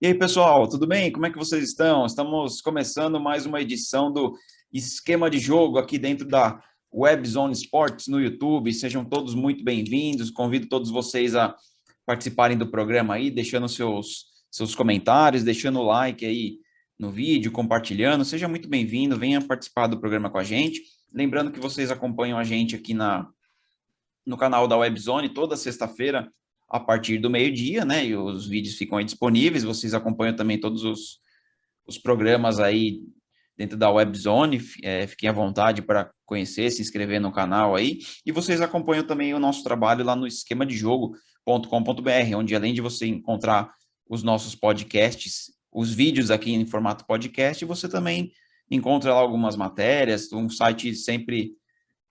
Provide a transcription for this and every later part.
E aí, pessoal, tudo bem? Como é que vocês estão? Estamos começando mais uma edição do Esquema de Jogo aqui dentro da WebZone Sports no YouTube. Sejam todos muito bem-vindos. Convido todos vocês a participarem do programa aí, deixando seus comentários, deixando o like aí no vídeo, compartilhando. Seja muito bem-vindo, venha participar do programa com a gente. Lembrando que vocês acompanham a gente aqui no canal da WebZone toda sexta-feira, a partir do meio-dia, né? E os vídeos ficam aí disponíveis. Vocês acompanham também todos os programas aí dentro da WebZone. Fiquem à vontade para conhecer, se inscrever no canal aí. E vocês acompanham também o nosso trabalho lá no esquemadejogo.com.br, onde além de você encontrar os nossos podcasts, os vídeos aqui em formato podcast, você também encontra lá algumas matérias, um site sempre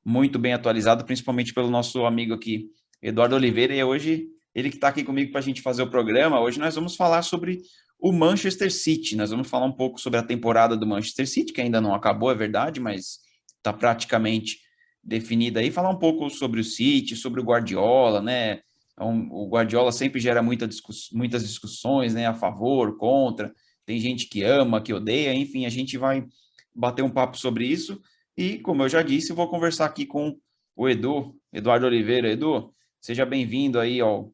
muito bem atualizado, principalmente pelo nosso amigo aqui, Eduardo Oliveira, e hoje ele que está aqui comigo para a gente fazer o programa. Hoje nós vamos falar sobre o Manchester City, nós vamos falar um pouco sobre a temporada do Manchester City, que ainda não acabou, é verdade, mas está praticamente definida aí, falar um pouco sobre o City, sobre o Guardiola, né? Então, o Guardiola sempre gera muitas discussões, né, a favor, contra, tem gente que ama, que odeia, enfim, a gente vai bater um papo sobre isso. E, como eu já disse, eu vou conversar aqui com o Eduardo Oliveira. Edu, seja bem-vindo aí ao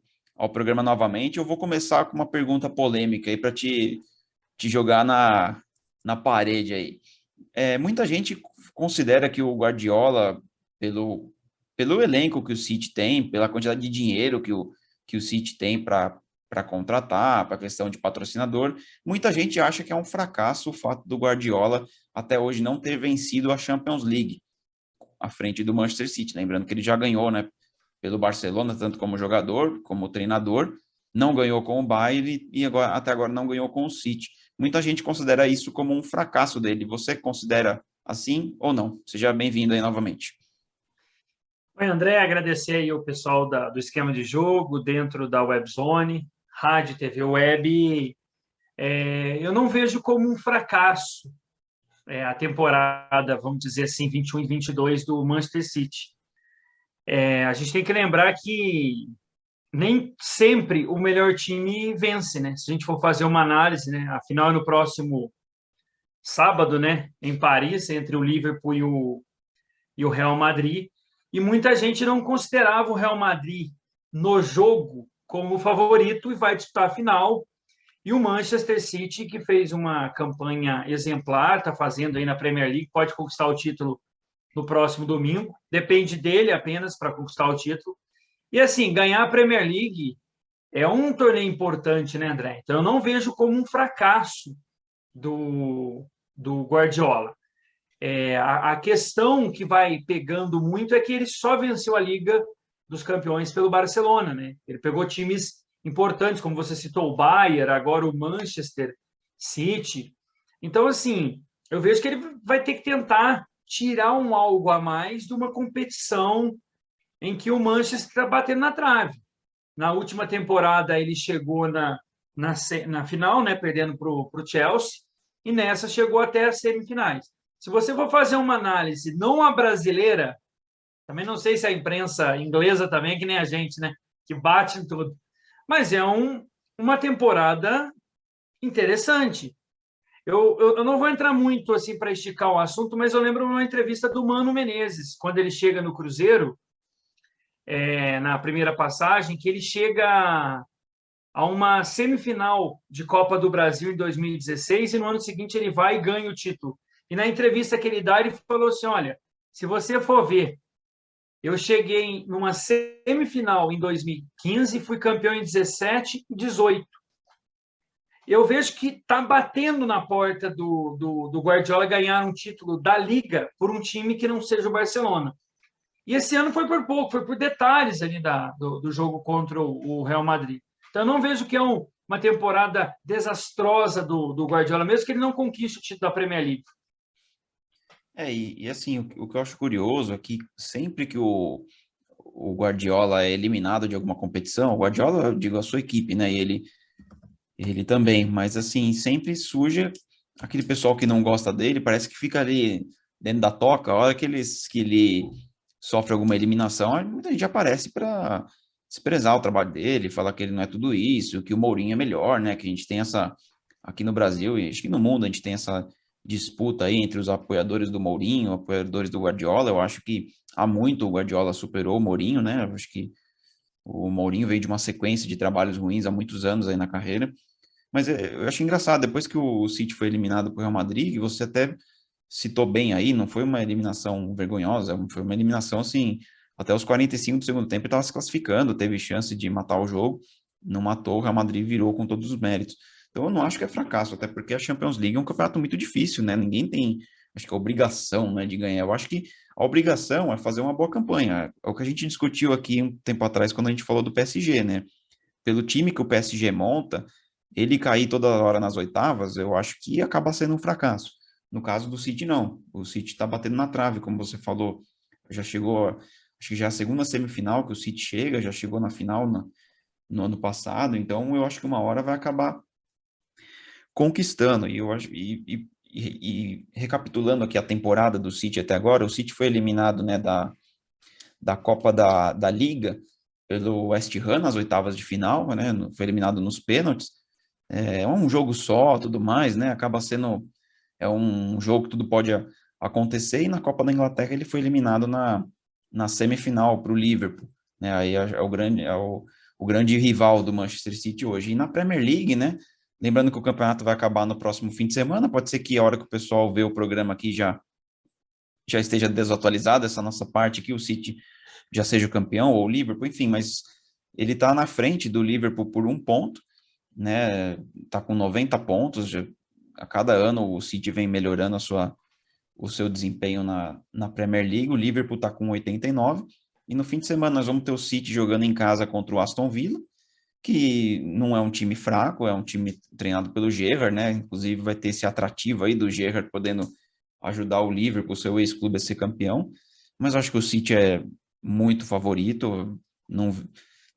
programa novamente. Eu vou começar com uma pergunta polêmica aí para te jogar na parede aí. Muita gente considera que o Guardiola, pelo elenco que o City tem, pela quantidade de dinheiro que o City tem para contratar, para a questão de patrocinador, muita gente acha que é um fracasso o fato do Guardiola até hoje não ter vencido a Champions League à frente do Manchester City. Lembrando que ele já ganhou, né, pelo Barcelona, tanto como jogador, como treinador, não ganhou com o Bayern e até agora não ganhou com o City. Muita gente considera isso como um fracasso dele. Você considera assim ou não? Seja bem-vindo aí novamente. Oi, André, agradecer aí o pessoal do Esquema de Jogo, dentro da WebZone, rádio, TV, web. Eu não vejo como um fracasso a temporada, vamos dizer assim, 21 e 22 do Manchester City. A gente tem que lembrar que nem sempre o melhor time vence, né? Se a gente for fazer uma análise, né? A final é no próximo sábado, né? Em Paris, entre o Liverpool e o Real Madrid. E muita gente não considerava o Real Madrid no jogo como favorito e vai disputar a final. E o Manchester City, que fez uma campanha exemplar, está fazendo aí na Premier League, pode conquistar o título no próximo domingo. Depende dele apenas para conquistar o título. E assim, ganhar a Premier League é um torneio importante, né, André? Então eu não vejo como um fracasso do Guardiola. A questão que vai pegando muito é que ele só venceu a Liga dos Campeões pelo Barcelona, né? Ele pegou times importantes, como você citou, o Bayern, agora o Manchester City. Então, assim, eu vejo que ele vai ter que tentar tirar um algo a mais de uma competição em que o Manchester está batendo na trave. Na última temporada, ele chegou na final, né, perdendo para o Chelsea, e nessa chegou até as semifinais. Se você for fazer uma análise, não a brasileira, também não sei se a imprensa inglesa também, que nem a gente, né, que bate em tudo, mas é uma temporada interessante. Eu não vou entrar muito assim para esticar o assunto, mas eu lembro uma entrevista do Mano Menezes, quando ele chega no Cruzeiro, na primeira passagem, que ele chega a uma semifinal de Copa do Brasil em 2016 e no ano seguinte ele vai e ganha o título. E na entrevista que ele dá, ele falou assim, olha, se você for ver, eu cheguei numa semifinal em 2015, fui campeão em 17 e 18. Eu vejo que está batendo na porta do Guardiola ganhar um título da Liga por um time que não seja o Barcelona. E esse ano foi por pouco, foi por detalhes ali do jogo contra o Real Madrid. Então, eu não vejo que é uma temporada desastrosa do Guardiola, mesmo que ele não conquiste o título da Premier League. E assim, o que eu acho curioso é que sempre que o Guardiola é eliminado de alguma competição, o Guardiola, eu digo a sua equipe, né? E ele também, mas assim, sempre surge aquele pessoal que não gosta dele, parece que fica ali dentro da toca, a hora que ele sofre alguma eliminação, muita gente aparece para desprezar o trabalho dele, falar que ele não é tudo isso, que o Mourinho é melhor, né? Que a gente tem aqui no Brasil e acho que no mundo a gente tem essa disputa aí entre os apoiadores do Mourinho, apoiadores do Guardiola. Eu acho que há muito o Guardiola superou o Mourinho, né? Eu acho que o Mourinho veio de uma sequência de trabalhos ruins há muitos anos aí na carreira. Mas eu acho engraçado, depois que o City foi eliminado por Real Madrid, você até citou bem aí, não foi uma eliminação vergonhosa, foi uma eliminação assim, até os 45 do segundo tempo ele estava se classificando, teve chance de matar o jogo, não matou, o Real Madrid virou com todos os méritos. Então eu não acho que é fracasso, até porque a Champions League é um campeonato muito difícil, né? Ninguém tem, acho que a obrigação, né, de ganhar. Eu acho que a obrigação é fazer uma boa campanha. É o que a gente discutiu aqui um tempo atrás quando a gente falou do PSG, né? Pelo time que o PSG monta, ele cair toda hora nas oitavas, eu acho que acaba sendo um fracasso. No caso do City, não. O City está batendo na trave, como você falou. Já chegou, acho que já é a segunda semifinal que o City chega, já chegou na final no ano passado, então eu acho que uma hora vai acabar conquistando. E eu acho, e recapitulando aqui a temporada do City até agora, o City foi eliminado, né, da Copa da Liga pelo West Ham nas oitavas de final, né? Foi eliminado nos pênaltis. É um jogo só, tudo mais, né? Acaba sendo um jogo que tudo pode acontecer. E na Copa da Inglaterra ele foi eliminado na semifinal para o Liverpool, né? Aí o grande rival do Manchester City hoje. E na Premier League, né? Lembrando que o campeonato vai acabar no próximo fim de semana. Pode ser que a hora que o pessoal vê o programa aqui já esteja desatualizado essa nossa parte aqui, o City já seja o campeão ou o Liverpool, enfim, mas ele está na frente do Liverpool por 1 ponto, né? Tá com 90 pontos. A cada ano o City vem melhorando o seu desempenho na Premier League. O Liverpool está com 89 e no fim de semana nós vamos ter o City jogando em casa contra o Aston Villa, que não é um time fraco, é um time treinado pelo Gerrard, né? Inclusive vai ter esse atrativo aí do Gerrard podendo ajudar o Liverpool, seu ex-clube, a ser campeão. Mas eu acho que o City é muito favorito. Não,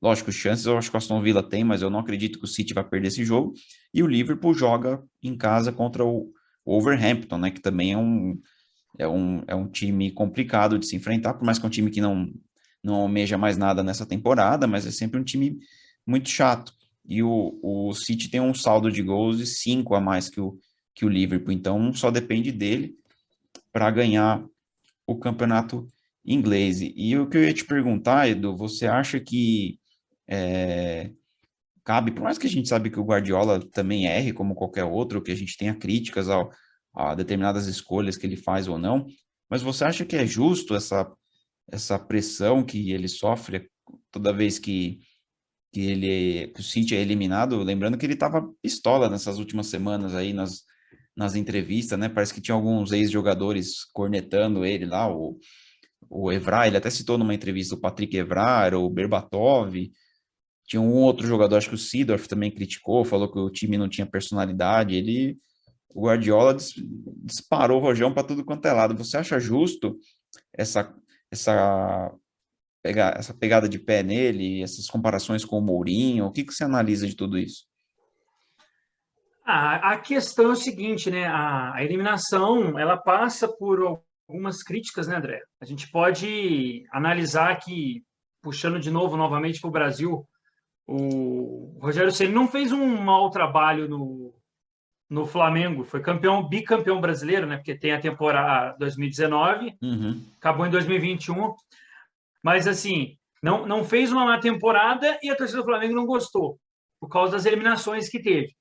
lógico, chances eu acho que o Aston Villa tem, mas eu não acredito que o City vai perder esse jogo. E o Liverpool joga em casa contra o Wolverhampton, né? Que também é um time complicado de se enfrentar, por mais que é um time que não almeja mais nada nessa temporada, mas é sempre um time muito chato. E o City tem um saldo de gols de 5 a mais que o Liverpool, então só depende dele para ganhar o campeonato inglês. E o que eu ia te perguntar, Edu, você acha que cabe, por mais que a gente sabe que o Guardiola também erre como qualquer outro, que a gente tenha críticas a determinadas escolhas que ele faz ou não, mas você acha que é justo essa pressão que ele sofre toda vez que o City é eliminado? Lembrando que ele estava pistola nessas últimas semanas aí nas entrevistas, né? Parece que tinha alguns ex-jogadores cornetando ele lá, o Evra, ele até citou numa entrevista o Patrick Evra, o Berbatov, tinha um outro jogador, acho que o Seedorf também criticou, falou que o time não tinha personalidade. O Guardiola disparou o rojão para tudo quanto é lado. Você acha justo essa, essa, essa pegada de pé nele, essas comparações com o Mourinho? O que você analisa de tudo isso? A questão é o seguinte, né? A eliminação, ela passa por algumas críticas, né, André? A gente pode analisar que, puxando de novo, novamente para o Brasil, o Rogério Ceni não fez um mau trabalho no Flamengo, foi bicampeão brasileiro, né? Porque tem a temporada 2019, Uhum. acabou em 2021, mas assim, não fez uma má temporada e a torcida do Flamengo não gostou, por causa das eliminações que teve.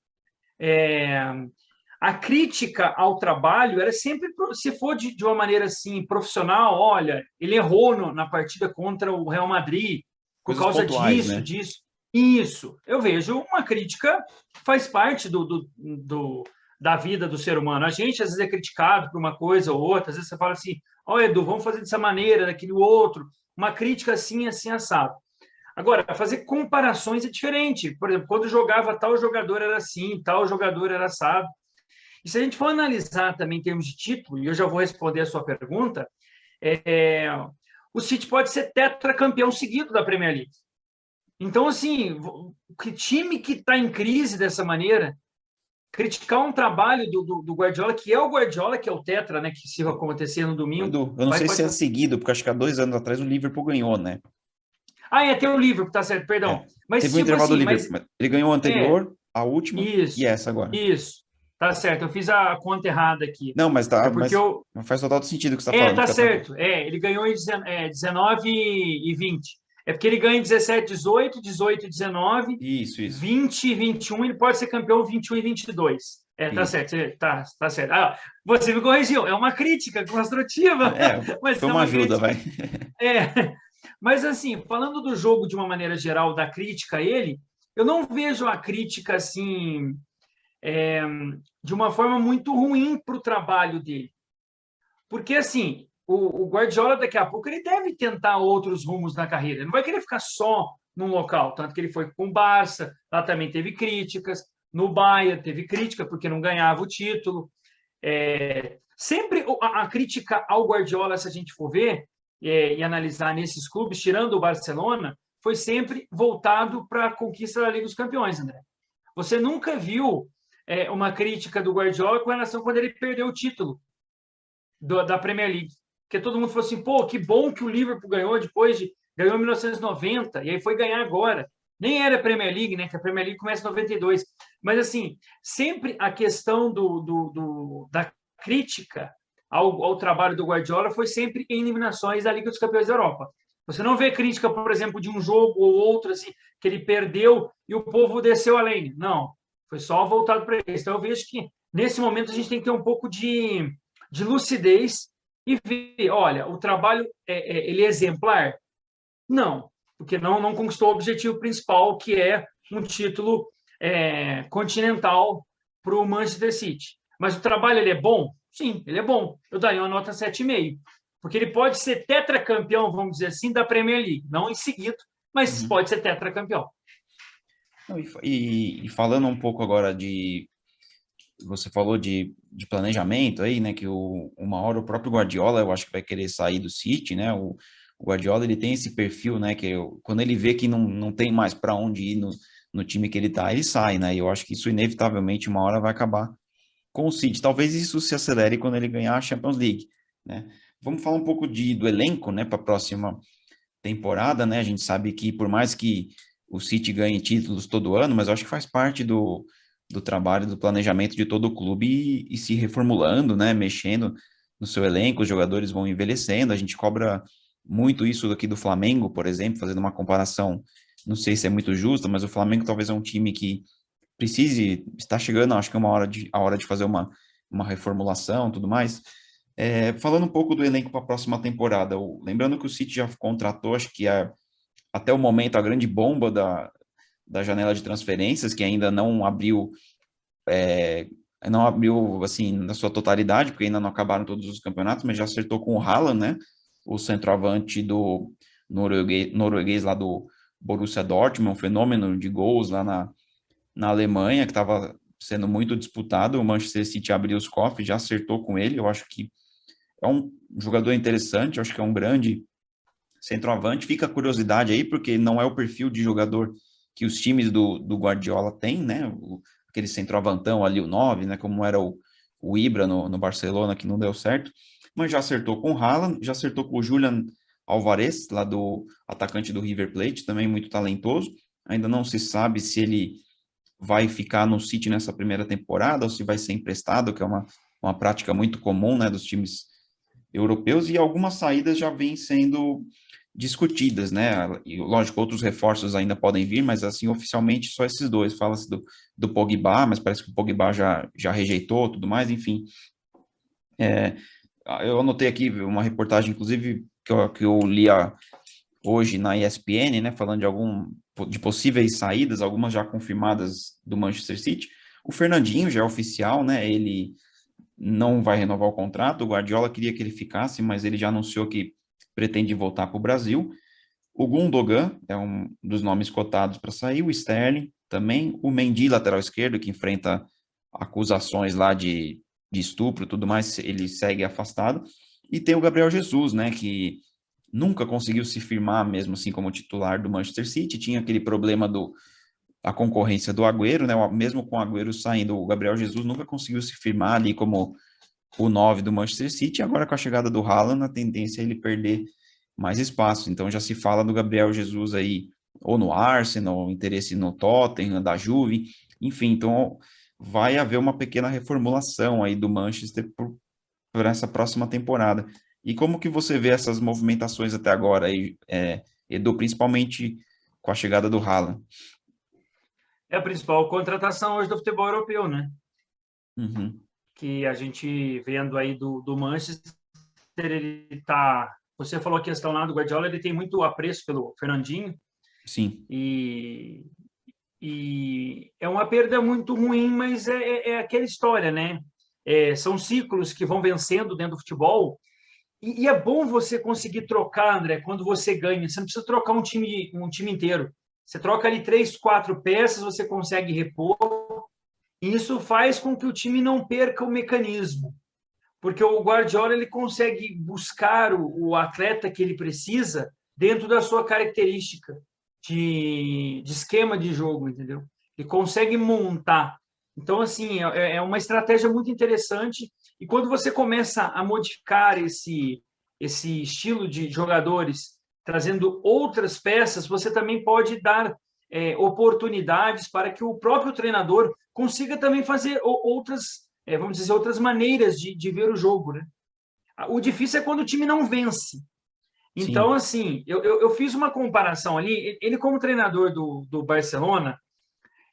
A crítica ao trabalho era sempre, se for de uma maneira assim profissional, olha, ele errou na partida contra o Real Madrid por Coisas causa pontuais, disso, né? disso. Isso, eu vejo uma crítica que faz parte da vida do ser humano. A gente às vezes é criticado por uma coisa ou outra, às vezes você fala assim, olha, Edu, vamos fazer dessa maneira, daquele outro, uma crítica assim, assim, assado. Agora, fazer comparações é diferente. Por exemplo, quando jogava tal jogador era assim, tal jogador era assado. E se a gente for analisar também em termos de título, e eu já vou responder a sua pergunta, o City pode ser tetracampeão seguido da Premier League. Então, assim, que time que está em crise dessa maneira, criticar um trabalho do Guardiola, que é o Guardiola, que é o tetra, né, que se acontecer no domingo... Edu, eu não sei se é seguido, porque acho que há 2 anos atrás o Liverpool ganhou, né? Ah, tem o Liverpool, tá certo, perdão. Mas, Teve um tipo intervalo do assim, Liverpool, mas ele ganhou o é, anterior a última e Isso, essa agora. isso. Tá certo, eu fiz a conta errada aqui. Não, mas É tá, porque eu. mas faz total sentido o que você está falando, Tá fica tranquilo. certo. Ele ganhou em 19 e 20. É porque ele ganha em 17, 18, 18 e 19, Isso, 20 e 21, ele pode ser campeão 21 e 22. Tá isso. certo, tá certo. Você me corrigiu, é uma crítica construtiva, É, mas foi é uma uma ajuda, vai. crítica. Mas assim, falando do jogo de uma maneira geral, da crítica a ele, eu não vejo a crítica assim, de uma forma muito ruim para o trabalho dele. Porque, assim, o Guardiola, daqui a pouco, ele deve tentar outros rumos na carreira. Ele não vai querer ficar só num local. Tanto que ele foi com o Barça, lá também teve críticas. No Bayern teve crítica, porque não ganhava o título. Sempre a crítica ao Guardiola, se a gente for ver e analisar nesses clubes, tirando o Barcelona, foi sempre voltado para a conquista da Liga dos Campeões, André. Você nunca viu uma crítica do Guardiola com relação a quando ele perdeu o título da Premier League. Porque todo mundo falou assim, pô, que bom que o Liverpool ganhou ganhou em 1990, e aí foi ganhar agora. Nem era Premier League, né? Que a Premier League começa em 92. Mas, assim, sempre a questão da crítica ao trabalho do Guardiola foi sempre em eliminações da Liga dos Campeões da Europa. Você não vê crítica, por exemplo, de um jogo ou outro, assim, que ele perdeu e o povo desceu além. Não, foi só voltado para isso. Então, eu vejo que, nesse momento, a gente tem que ter um pouco de lucidez e ver, olha, o trabalho ele é exemplar? Não, porque não conquistou o objetivo principal, que é um título continental para o Manchester City. Mas o trabalho ele é bom? Sim, ele é bom. Eu daria uma nota 7,5. Porque ele pode ser tetracampeão, vamos dizer assim, da Premier League. Não em seguida, mas Uhum. pode ser tetracampeão. Não, e falando um pouco agora você falou de planejamento aí, né, que uma hora o próprio Guardiola, eu acho que vai querer sair do City, né, o Guardiola, ele tem esse perfil, né, quando ele vê que não tem mais para onde ir no time que ele tá, ele sai, né, e eu acho que isso inevitavelmente uma hora vai acabar com o City. Talvez isso se acelere quando ele ganhar a Champions League, né. Vamos falar um pouco do elenco, né, para a próxima temporada, né, a gente sabe que por mais que o City ganhe títulos todo ano, mas eu acho que faz parte do trabalho, do planejamento de todo o clube e se reformulando, né, mexendo no seu elenco, os jogadores vão envelhecendo, a gente cobra muito isso aqui do Flamengo, por exemplo, fazendo uma comparação, não sei se é muito justa, mas o Flamengo talvez é um time que está chegando, acho que é a hora de fazer uma reformulação, tudo mais. Falando um pouco do elenco para a próxima temporada, lembrando que o City já contratou, acho que até o momento a grande bomba da janela de transferências, que ainda não abriu assim na sua totalidade, porque ainda não acabaram todos os campeonatos, mas já acertou com o Haaland, né? O centroavante do norueguês lá do Borussia Dortmund, um fenômeno de gols lá na Alemanha, que estava sendo muito disputado. O Manchester City abriu os cofres, já acertou com ele. Eu acho que é um jogador interessante, eu acho que é um grande centroavante. Fica a curiosidade aí, porque não é o perfil de jogador que os times do Guardiola têm, né? Aquele centroavantão ali, o 9, né? Como era o Ibra no Barcelona, que não deu certo. Mas já acertou com o Haaland, já acertou com o Julian Alvarez, lá do atacante do River Plate, também muito talentoso. Ainda não se sabe se ele vai ficar no City nessa primeira temporada ou se vai ser emprestado, que é uma prática muito comum, né, dos times europeus, e algumas saídas já vêm sendo discutidas, né? E, lógico, outros reforços ainda podem vir, mas assim, oficialmente só esses dois. Fala-se do Pogba, mas parece que o Pogba já rejeitou, tudo mais, enfim. Eu anotei aqui uma reportagem, inclusive, que eu li hoje na ESPN, né, falando de possíveis saídas, algumas já confirmadas do Manchester City. O Fernandinho já é oficial, né? Ele não vai renovar o contrato. O Guardiola queria que ele ficasse, mas ele já anunciou que pretende voltar para o Brasil. O Gundogan é um dos nomes cotados para sair. O Sterling também. O Mendy, lateral esquerdo, que enfrenta acusações lá de estupro e tudo mais, ele segue afastado. E tem o Gabriel Jesus, né, que nunca conseguiu se firmar mesmo assim como titular do Manchester City. Tinha aquele problema a concorrência do Agüero, né? Mesmo com o Agüero saindo, o Gabriel Jesus nunca conseguiu se firmar ali como o 9 do Manchester City. Agora, com a chegada do Haaland, a tendência é ele perder mais espaço. Então, já se fala do Gabriel Jesus aí, ou no Arsenal, interesse no Tottenham, da Juve. enfim, então vai haver uma pequena reformulação aí do Manchester por essa próxima temporada. E como que você vê essas movimentações até agora aí, Edu, principalmente com a chegada do Haaland? É a principal contratação hoje do futebol europeu, né? Uhum, Que a gente vendo aí do Manchester, ele tá. Você falou a questão lá do Guardiola, ele tem muito apreço pelo Fernandinho sim, e, e é uma perda muito ruim, mas é aquela história, né? São ciclos que vão vencendo dentro do futebol e é bom você conseguir trocar, André, quando você ganha. Você não precisa trocar um time inteiro. Você troca ali 3, 4 peças, você consegue repor. E isso faz com que o time não perca o mecanismo, porque o Guardiola ele consegue buscar o atleta que ele precisa dentro da sua característica de esquema de jogo, entendeu? Ele consegue montar. Então, assim, é uma estratégia muito interessante. E quando você começa a modificar esse estilo de jogadores, trazendo outras peças, você também pode dar oportunidades para que o próprio treinador consiga também fazer outras, vamos dizer, outras maneiras de ver o jogo, né? O difícil é quando o time não vence. Então, sim. assim, eu fiz uma comparação ali. Ele, como treinador do Barcelona,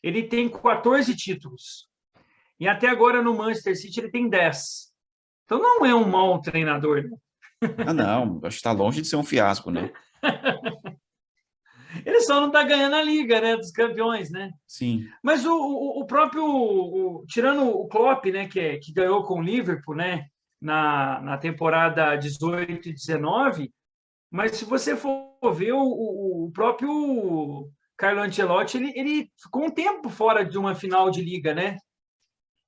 ele tem 14 títulos. E até agora no Manchester City ele tem 10. Então não é um mau treinador, né? Ah, não, acho que está longe de ser um fiasco, né? Ele só não está ganhando a liga, né, dos campeões, né? Sim, Mas o próprio, tirando o Klopp, né, que ganhou com o Liverpool, né, na temporada 18 e 19, mas se você for ver o próprio Carlo Ancelotti, ele ficou um tempo fora de uma final de liga, né?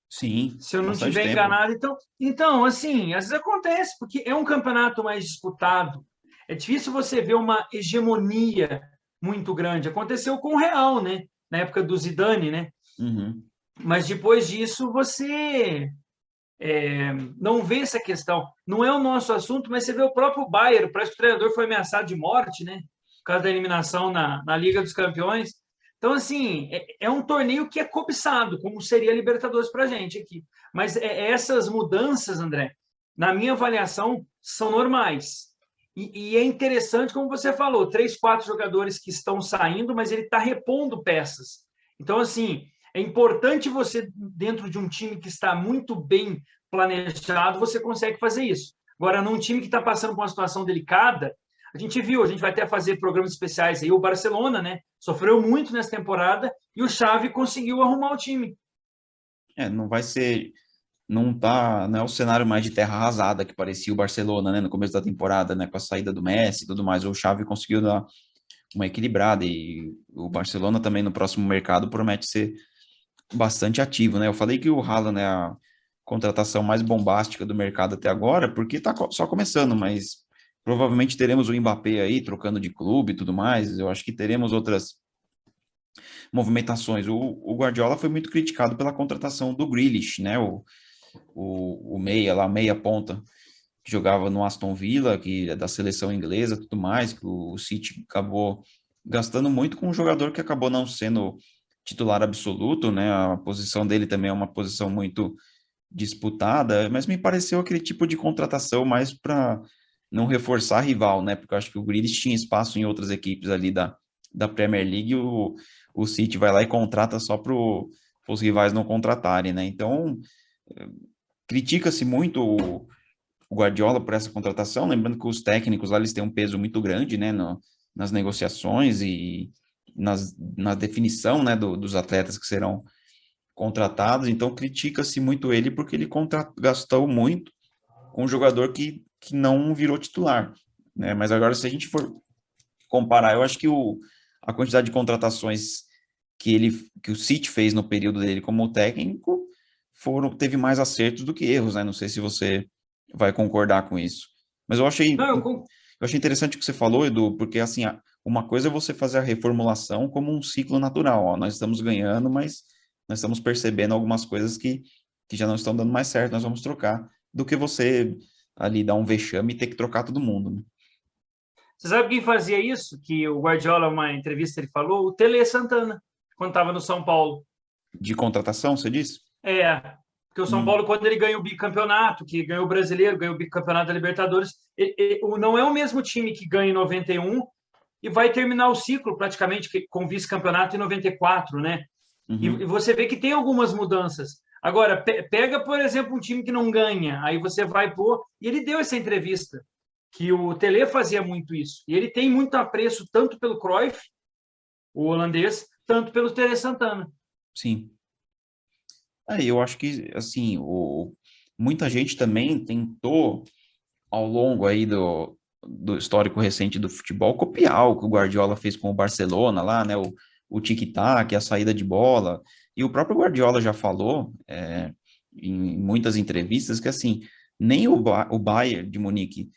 sim, Se eu não bastante estiver tempo. enganado. Então, assim, às vezes acontece, porque é um campeonato mais disputado. É difícil você ver uma hegemonia muito grande. Aconteceu com o Real, né? Na época do Zidane, né? Uhum. Mas depois disso você não vê essa questão. Não é o nosso assunto, mas você vê o próprio Bayern, parece que o treinador foi ameaçado de morte, né? Por causa da eliminação na Liga dos Campeões. Então, assim, é um torneio que é cobiçado, como seria a Libertadores para a gente aqui. Mas essas mudanças, André, na minha avaliação, são normais. E é interessante, como você falou, 3, 4 jogadores que estão saindo, mas ele está repondo peças. Então, assim, é importante você, dentro de um time que está muito bem planejado, você consegue fazer isso. Agora, num time que está passando por uma situação delicada, a gente viu, a gente vai até fazer programas especiais aí, o Barcelona, né? Sofreu muito nessa temporada e o Xavi conseguiu arrumar o time. Não vai ser, não é o cenário mais de terra arrasada que parecia o Barcelona, né, no começo da temporada, né, com a saída do Messi e tudo mais. O Xavi conseguiu dar uma equilibrada e o Barcelona também no próximo mercado promete ser bastante ativo, né? Eu falei que o Haaland é a contratação mais bombástica do mercado até agora, porque tá só começando, mas provavelmente teremos o Mbappé aí trocando de clube e tudo mais. Eu acho que teremos outras movimentações. O Guardiola foi muito criticado pela contratação do Grealish, né? O meia lá, meia ponta, que jogava no Aston Villa, que é da seleção inglesa, tudo mais, que o City acabou gastando muito com um jogador que acabou não sendo titular absoluto, né? A posição dele também é uma posição muito disputada, mas me pareceu aquele tipo de contratação mais para não reforçar rival, né? Porque eu acho que o Grealish tinha espaço em outras equipes ali da Premier League, e o City vai lá e contrata só para os rivais não contratarem, né? Então, critica-se muito o Guardiola por essa contratação, lembrando que os técnicos lá eles têm um peso muito grande, né, nas negociações e na definição, né, dos atletas que serão contratados, então critica-se muito ele porque ele gastou muito com um jogador que não virou titular, né, mas agora se a gente for comparar, eu acho que a quantidade de contratações que o City fez no período dele como técnico teve mais acertos do que erros, né? Não sei se você vai concordar com isso. Mas Não, eu achei interessante o que você falou, Edu, porque assim, uma coisa é você fazer a reformulação como um ciclo natural, ó. Nós estamos ganhando, mas nós estamos percebendo algumas coisas que já não estão dando mais certo, nós vamos trocar, do que você ali dar um vexame e ter que trocar todo mundo, né? você sabe quem fazia isso? Que o Guardiola, uma entrevista, ele falou? O Tele Santana, quando estava no São Paulo. De contratação, você disse? Porque o São Hum, Paulo, quando ele ganha o bicampeonato, que ganhou o Brasileiro, ganhou o bicampeonato da Libertadores, não é o mesmo time que ganha em 91 e vai terminar o ciclo praticamente com vice-campeonato em 94, né? E uhum, você vê que tem algumas mudanças. Agora, pega, por exemplo, um time que não ganha, aí você vai pôr. E ele deu essa entrevista, que o Tele fazia muito isso. E ele tem muito apreço tanto pelo Cruyff, o holandês, tanto pelo Tele Santana. sim. Aí eu acho que, assim, muita gente também tentou, ao longo aí do histórico recente do futebol, copiar o que o Guardiola fez com o Barcelona lá, né? O tic-tac, a saída de bola. E o próprio Guardiola já falou, em muitas entrevistas, que, assim, nem o Bayern de Munique,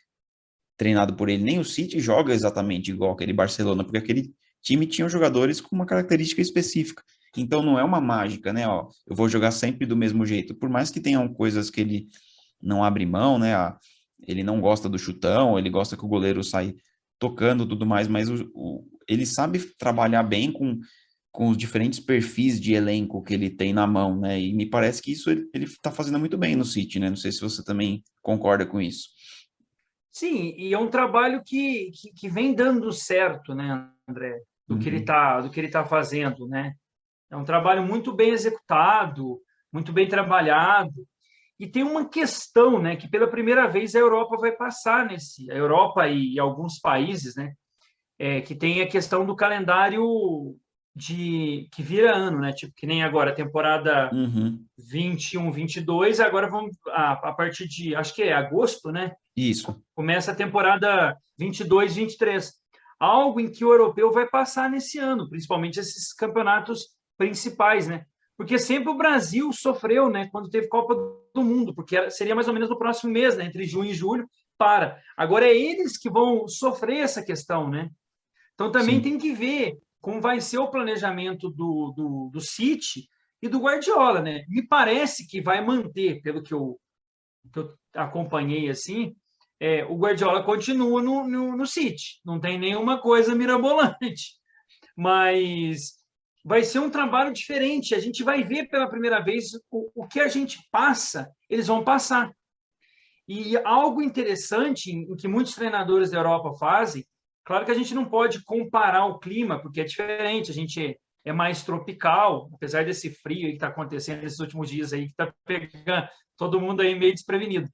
treinado por ele, nem o City joga exatamente igual aquele Barcelona, porque aquele time tinha jogadores com uma característica específica. Então não é uma mágica, né? Ó, eu vou jogar sempre do mesmo jeito. Por mais que tenham coisas que ele não abre mão, né? Ele não gosta do chutão, ele gosta que o goleiro saia tocando tudo mais, mas ele sabe trabalhar bem com os diferentes perfis de elenco que ele tem na mão, né? E me parece que isso ele tá fazendo muito bem no City, né? Não sei se você também concorda com isso. Sim, e é um trabalho que vem dando certo, né, André, Uhum, do que ele tá fazendo, né? É um trabalho muito bem executado, muito bem trabalhado. E tem uma questão, né, que pela primeira vez a Europa vai passar a Europa e alguns países, né, que tem a questão do calendário de que vira ano, né, tipo que nem agora a temporada uhum, 21, 22, agora vamos a partir de, acho que é agosto, né, isso. começa a temporada 22, 23. Algo em que o europeu vai passar nesse ano, principalmente esses campeonatos principais, né? Porque sempre o Brasil sofreu, né, quando teve Copa do Mundo, porque seria mais ou menos no próximo mês, né, entre junho e julho, para. Agora é eles que vão sofrer essa questão, né? Então também Sim. tem que ver como vai ser o planejamento do City e do Guardiola, né? Me parece que vai manter, pelo que eu acompanhei assim, o Guardiola continua no City, não tem nenhuma coisa mirabolante, mas vai ser um trabalho diferente. A gente vai ver pela primeira vez o que a gente passa, eles vão passar. E algo interessante em que muitos treinadores da Europa fazem, claro que a gente não pode comparar o clima, porque é diferente, a gente é mais tropical, apesar desse frio que está acontecendo nesses últimos dias aí, que está pegando todo mundo aí meio desprevenido.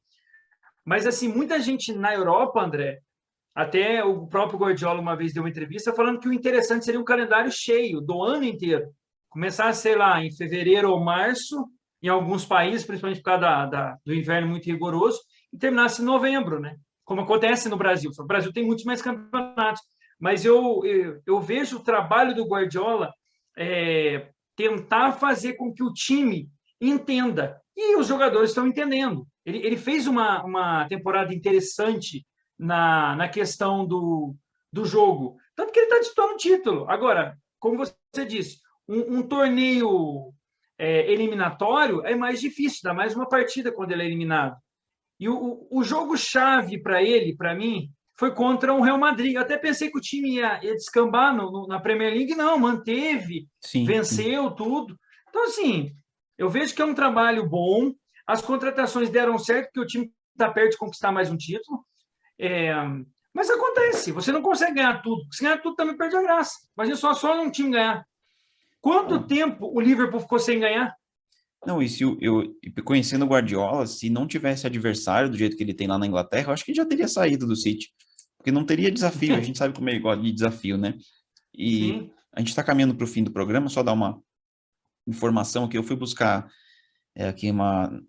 Mas, assim, muita gente na Europa, André, até o próprio Guardiola uma vez deu uma entrevista falando que o interessante seria um calendário cheio do ano inteiro. Começar, sei lá, em fevereiro ou março, em alguns países, principalmente por causa do inverno muito rigoroso, e terminasse em novembro, né? Como acontece no Brasil. O Brasil tem muitos mais campeonatos. Mas eu vejo o trabalho do Guardiola tentar fazer com que o time entenda. E os jogadores estão entendendo. Ele fez uma temporada interessante na questão do jogo. Tanto que ele está disputando o título. Agora, como você disse, um torneio eliminatório é mais difícil, dá mais uma partida quando ele é eliminado. E o jogo-chave para ele, para mim, foi contra o Real Madrid. Eu até pensei que o time ia descambar na Premier League, não, manteve, Sim, sim. venceu tudo. Então, assim, eu vejo que é um trabalho bom, as contratações deram certo, porque o time está perto de conquistar mais um título. É, mas acontece, você não consegue ganhar tudo. Se ganhar tudo, também perde a graça. Imagina só um time ganhar. Quanto Não, tempo o Liverpool ficou sem ganhar? não, e se conhecendo o Guardiola, se não tivesse adversário do jeito que ele tem lá na Inglaterra, eu acho que já teria saído do City. Porque não teria desafio, a gente sabe como ele gosta de desafio, né? E Sim, a gente está caminhando para o fim do programa, só dar uma informação que eu fui buscar aqui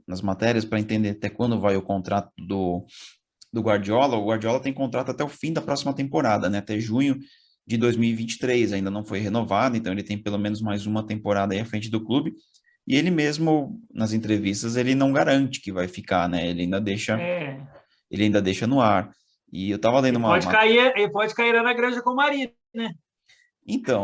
nas matérias para entender até quando vai o contrato do Guardiola. O Guardiola tem contrato até o fim da próxima temporada, né? Até junho de 2023, ainda não foi renovado, então ele tem pelo menos mais uma temporada aí à frente do clube. E ele mesmo, nas entrevistas, ele não garante que vai ficar, né? é. Ele ainda deixa no ar. E eu estava lendo Ele pode cair na granja com o marido, né? Então,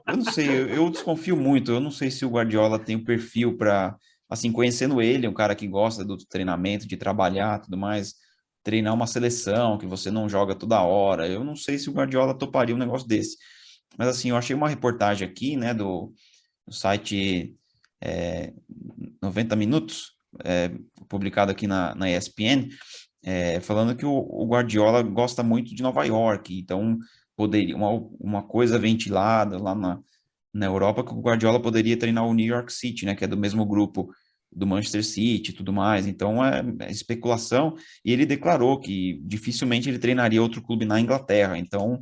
eu não sei, eu desconfio muito. Eu não sei se o Guardiola tem o perfil para, assim, conhecendo ele, um cara que gosta do treinamento, de trabalhar, tudo mais, treinar uma seleção que você não joga toda hora. Eu não sei se o Guardiola toparia um negócio desse. Mas assim, eu achei uma reportagem aqui, né, no site 90 Minutos, publicado aqui na ESPN, falando que o Guardiola gosta muito de Nova York, então poderia uma coisa ventilada lá na Europa, que o Guardiola poderia treinar o New York City, né, que é do mesmo grupo do Manchester City e tudo mais, então é especulação, e ele declarou que dificilmente ele treinaria outro clube na Inglaterra, então,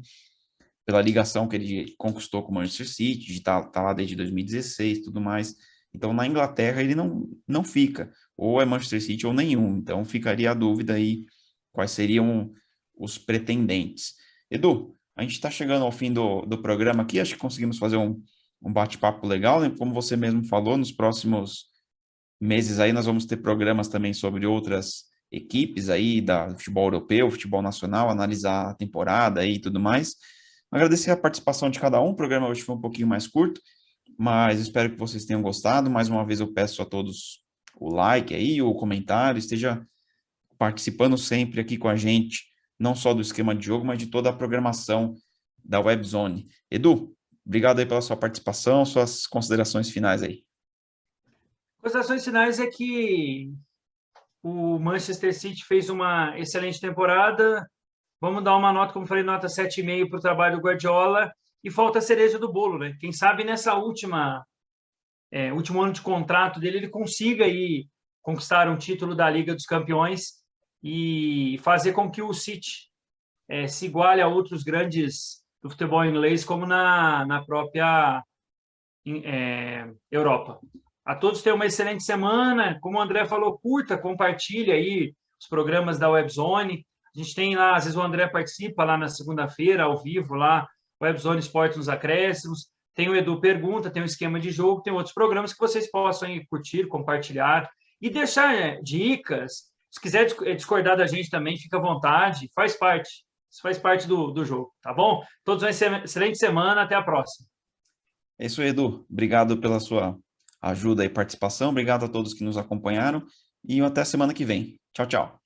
pela ligação que ele conquistou com o Manchester City, de estar lá desde 2016 e tudo mais, então na Inglaterra ele não fica, ou é Manchester City ou nenhum, então ficaria a dúvida aí quais seriam os pretendentes. Edu, a gente está chegando ao fim do programa aqui, acho que conseguimos fazer um bate-papo legal, né? Como você mesmo falou, nos próximos meses aí nós vamos ter programas também sobre outras equipes aí do futebol europeu, futebol nacional, analisar a temporada aí e tudo mais. Agradecer a participação de cada um, o programa hoje foi um pouquinho mais curto, mas espero que vocês tenham gostado. Mais uma vez eu peço a todos o like aí, o comentário, esteja participando sempre aqui com a gente, não só do esquema de jogo, mas de toda a programação da WebZone. Edu, obrigado aí pela sua participação, suas considerações finais aí. Considerações finais é que o Manchester City fez uma excelente temporada. Vamos dar uma nota, como falei, nota 7,5 para o trabalho do Guardiola. E falta a cereja do bolo, né? Quem sabe nessa último ano de contrato dele, ele consiga aí conquistar um título da Liga dos Campeões e fazer com que o City se iguale a outros grandes do futebol inglês, como na própria Europa. A todos tenham uma excelente semana. Como o André falou, curta, compartilha aí os programas da WebZone. A gente tem lá, às vezes o André participa lá na segunda-feira, ao vivo, lá, WebZone Esporte nos Acréscimos. Tem o Edu Pergunta, tem o Esquema de Jogo, tem outros programas que vocês possam aí curtir, compartilhar e deixar dicas. Se quiser discordar da gente também, fica à vontade, faz parte. Isso faz parte do jogo, tá bom? Todos uma excelente semana, até a próxima. É isso aí, Edu. Obrigado pela sua ajuda e participação. Obrigado a todos que nos acompanharam e até a semana que vem. Tchau, tchau.